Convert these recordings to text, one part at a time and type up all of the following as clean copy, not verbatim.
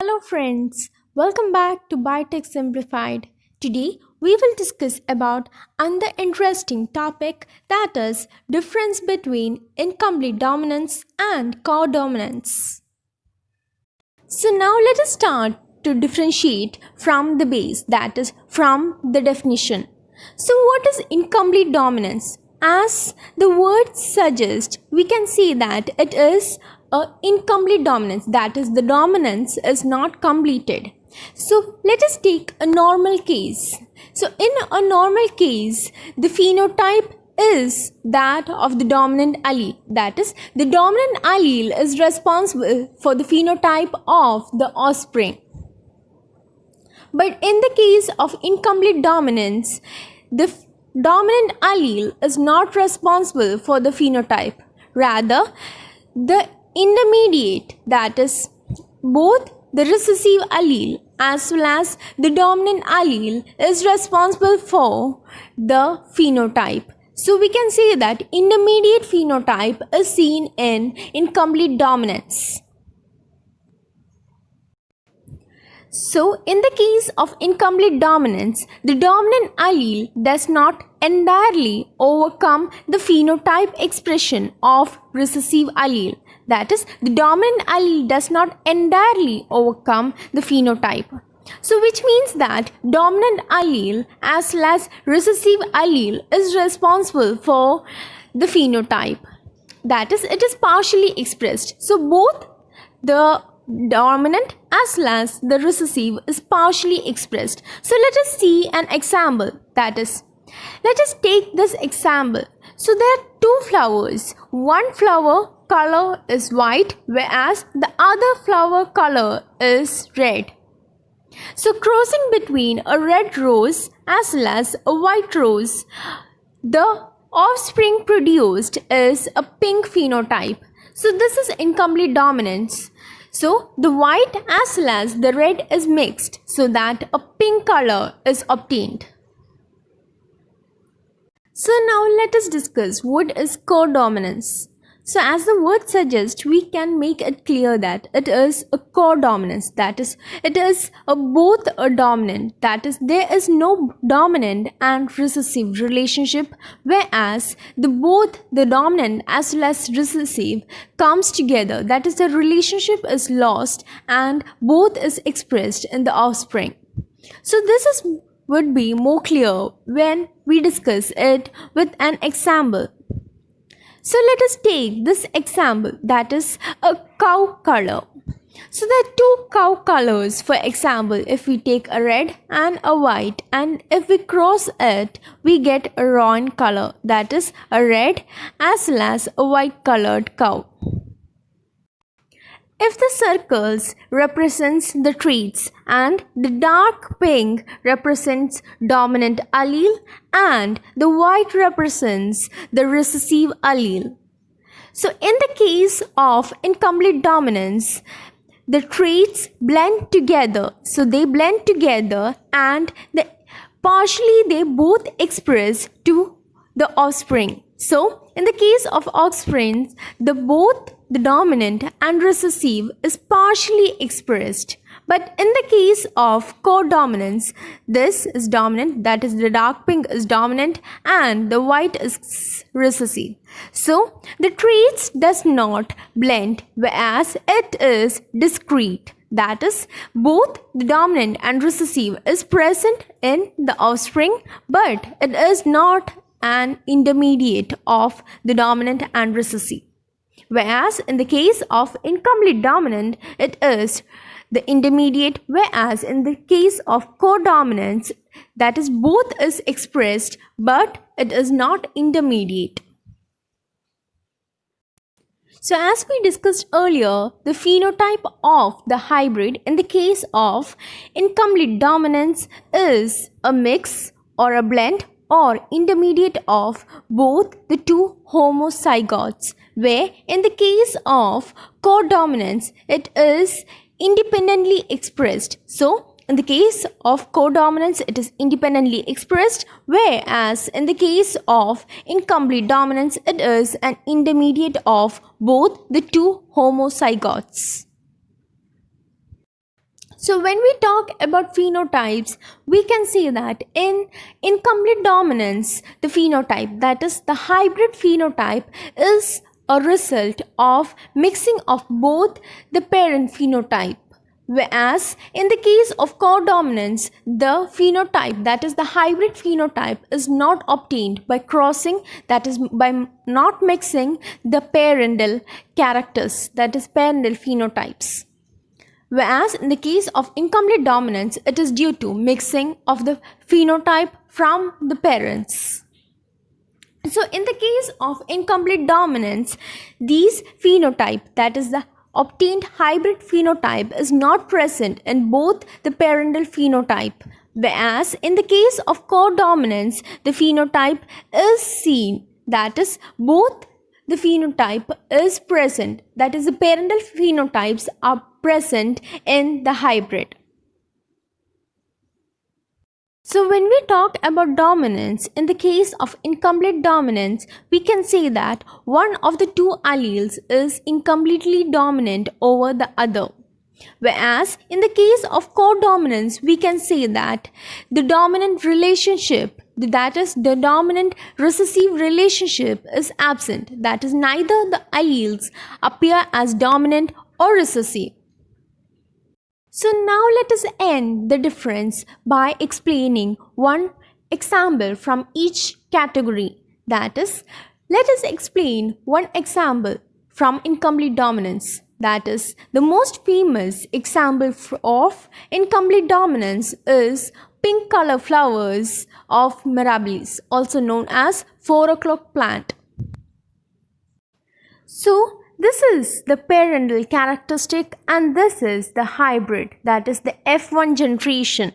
Hello friends, welcome back to Biotech Simplified. Today we will discuss about another interesting topic, that is difference between incomplete dominance and codominance. So now let us start to differentiate from the base, that is from the definition. So what is incomplete dominance? As the word suggests, we can see that it is incomplete dominance, that is the dominance is not completed. So let us take a normal case. So in a normal case, the phenotype is that of the dominant allele, that is the dominant allele is responsible for the phenotype of the offspring. But in the case of incomplete dominance, the dominant allele is not responsible for the phenotype. Rather, the intermediate, that is both the recessive allele as well as the dominant allele is responsible for the phenotype. So we can say that intermediate phenotype is seen in incomplete dominance. So in the case of incomplete dominance, the dominant allele does not entirely overcome the phenotype expression of recessive allele. That is, the dominant allele does not entirely overcome the phenotype. So which means that dominant allele as well as recessive allele is responsible for the phenotype. That is, it is partially expressed. So both the dominant as well as the recessive is partially expressed. So let us see an example. That is, let us take this example. So there are two flowers. One flower color is white, whereas the other flower color is red. So crossing between a red rose as well as a white rose, the offspring produced is a pink phenotype. So this is incomplete dominance. So the white as well as the red is mixed so that a pink color is obtained. So now let us discuss what is codominance. So as the word suggests, we can make it clear that it is a codominance, that is, it is both a dominant, that is, there is no dominant and recessive relationship, whereas both the dominant as well as recessive comes together, that is, the relationship is lost and both is expressed in the offspring. So this would be more clear when we discuss it with an example. So let us take this example, that is a cow color. So there are two cow colors, for example, if we take a red and a white, and if we cross it, we get a roan color, that is a red as well as a white colored cow. If the circles represents the traits and the dark pink represents dominant allele and the white represents the recessive allele. So in the case of incomplete dominance, the traits blend together. So they blend together and partially they both express to the offspring. So in the case of offspring, both the dominant and recessive is partially expressed. But in the case of codominance, this is dominant, that is the dark pink is dominant and the white is recessive. So the traits does not blend, whereas it is discrete. That is, both the dominant and recessive is present in the offspring, but it is not an intermediate of the dominant and recessive. Whereas in the case of incomplete dominant, it is the intermediate, whereas in the case of codominance, that is both is expressed, but it is not intermediate. So as we discussed earlier, the phenotype of the hybrid in the case of incomplete dominance is a mix or a blend or intermediate of both the two homozygotes, where in the case of codominance, it is independently expressed. So in the case of codominance, it is independently expressed, whereas in the case of incomplete dominance, it is an intermediate of both the two homozygotes. So when we talk about phenotypes, we can say that in incomplete dominance, the phenotype, that is the hybrid phenotype, is a result of mixing of both the parent phenotype. Whereas in the case of codominance, the phenotype, that is the hybrid phenotype, is not obtained by crossing, that is by not mixing the parental characters, that is parental phenotypes. Whereas in the case of incomplete dominance, it is due to mixing of the phenotype from the parents. So in the case of incomplete dominance, these phenotype, that is the obtained hybrid phenotype, is not present in both the parental phenotype. Whereas in the case of codominance, the phenotype is seen, that is both the phenotype is present, that is the parental phenotypes are present in the hybrid. So when we talk about dominance, in the case of incomplete dominance, we can say that one of the two alleles is incompletely dominant over the other. Whereas in the case of codominance, we can say that the dominant relationship, that is the dominant recessive relationship, is absent. That is, neither the alleles appear as dominant or recessive. So now let us end the difference by explaining one example from each category. That is, let us explain one example from incomplete dominance. That is, the most famous example of incomplete dominance is pink color flowers of mirabilis, also known as 4 o'clock plant. So this is the parental characteristic and this is the hybrid, that is the F1 generation.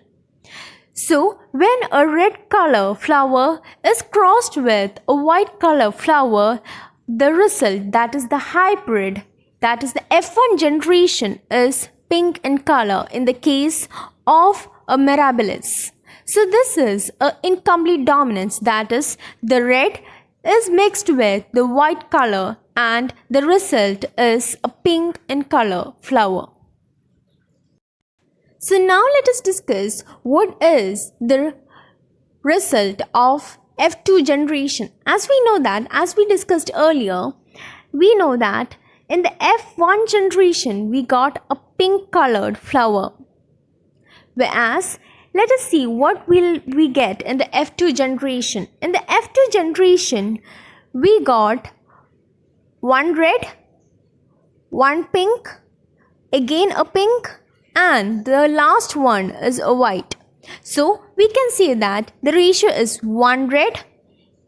So when a red color flower is crossed with a white color flower, the result, that is the hybrid, that is the F1 generation, is pink in color in the case of a mirabilis. So this is an incomplete dominance, that is the red is mixed with the white color and the result is a pink in color flower. So now let us discuss what is the result of F2 generation. As we know that, as we discussed earlier, we know that in the F1 generation we got a pink colored flower. Whereas let us see what will we get in the F2 generation. In the F2 generation, we got one red, one pink, again a pink, and the last one is a white. So we can say that the ratio is 1 red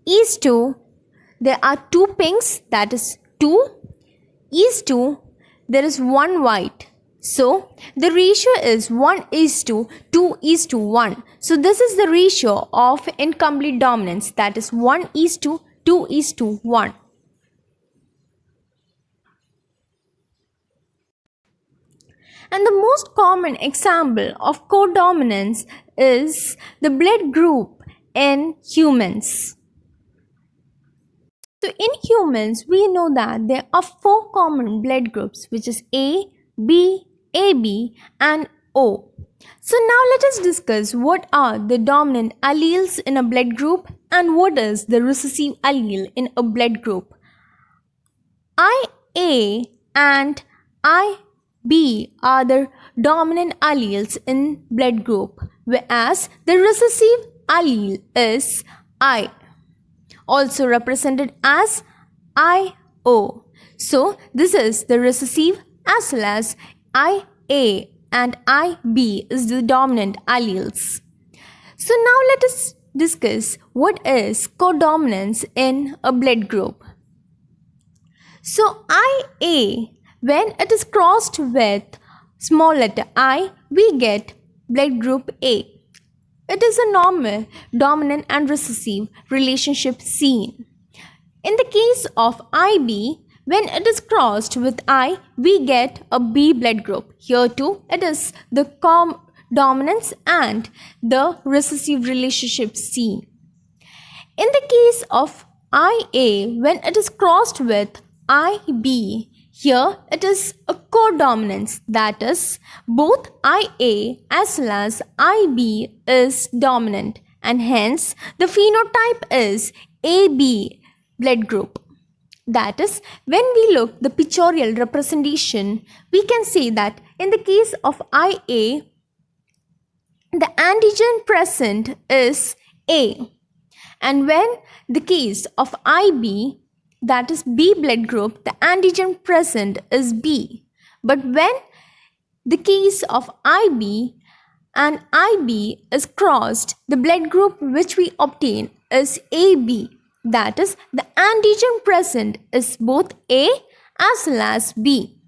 is to, there are 2 pinks, that is 2 is to, there is 1 white. So the ratio is 1 is to 2 is to 1. So this is the ratio of incomplete dominance, that is 1 is to 2 is to 1. And the most common example of codominance is the blood group in humans. So in humans, we know that there are 4 common blood groups, which is A, B, AB and O. So now let us discuss what are the dominant alleles in a blood group and what is the recessive allele in a blood group. IA and IB are the dominant alleles in blood group, whereas the recessive allele is I, also represented as IO. So this is the recessive as well as IA and IB is the dominant alleles. So now let us discuss what is codominance in a blood group. So IA, when it is crossed with small letter I, we get blood group A. It is a normal dominant and recessive relationship seen. In the case of IB, when it is crossed with I, we get a B blood group. Here too, it is the dominance and the recessive relationship seen. In the case of IA, when it is crossed with IB, Here it is a codominance, that is, both IA as well as IB is dominant, and hence the phenotype is AB blood group. That is, when we look the pictorial representation, we can say that in the case of IA, the antigen present is A, and when the case of IB, that is B blood group, the antigen present is B. But when the case of IB and IB is crossed, the blood group which we obtain is AB. That is, the antigen present is both A as well as B.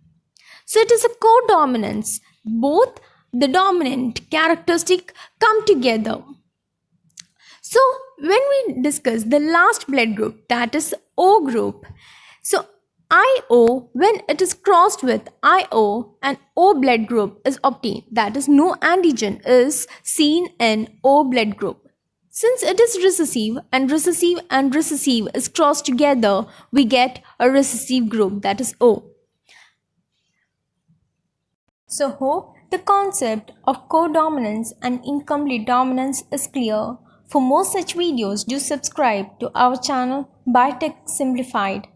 So it is a codominance. Both the dominant characteristic come together. So when we discuss the last blood group, that is O group, so IO, when it is crossed with IO, and O blood group is obtained, that is no antigen is seen in O blood group. Since it is recessive and recessive is crossed together, we get a recessive group, that is O. So hope the concept of codominance and incomplete dominance is clear. For more such videos, do subscribe to our channel Biotech Simplified.